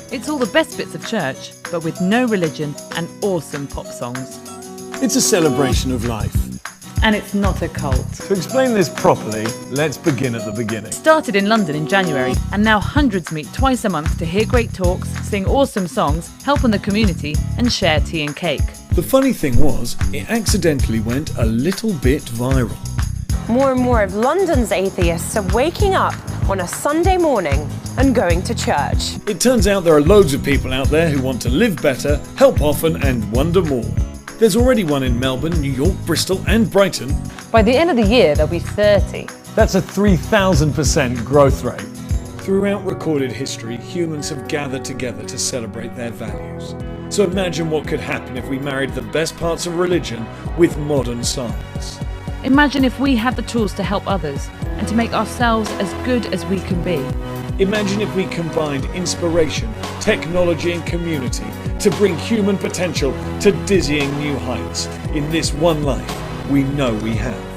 It's all the best bits of church, but with no religion and awesome pop songs. It's a celebration of life. And it's not a cult. To explain this properly, let's begin at the beginning. Started in London in January, and now hundreds meet twice a month to hear great talks, sing awesome songs, help on the community, and share tea and cake. The funny thing was, it accidentally went a little bit viral. More and more of London's atheists are waking up on a Sunday morning and going to church. It turns out there are loads of people out there who want to live better, help often, and wonder more. There's already one in Melbourne, New York, Bristol, and Brighton. By the end of the year, there'll be 30. That's a 3,000% growth rate. Throughout recorded history, humans have gathered together to celebrate their values. So imagine what could happen if we married the best parts of religion with modern science. Imagine if we had the tools to help others and to make ourselves as good as we can be. Imagine if we combined inspiration, technology, and community to bring human potential to dizzying new heights in this one life we know we have.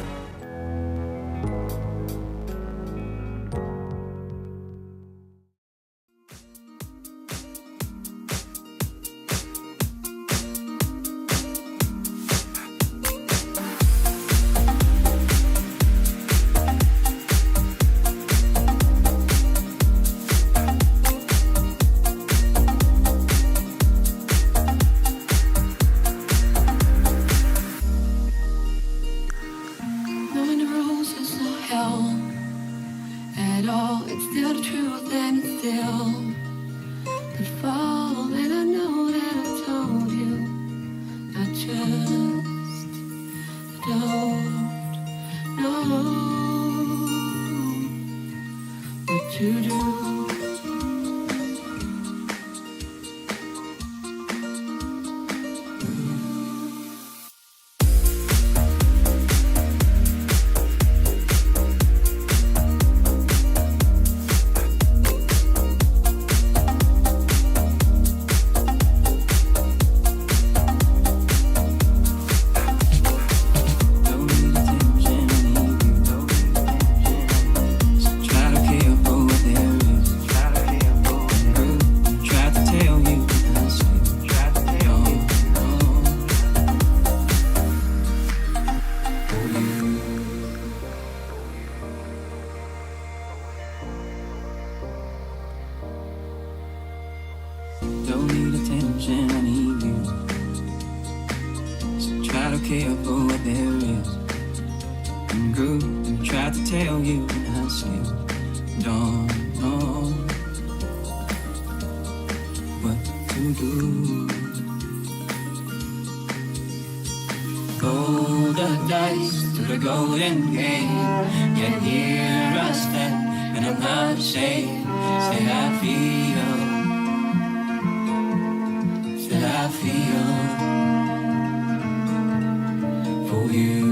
For you.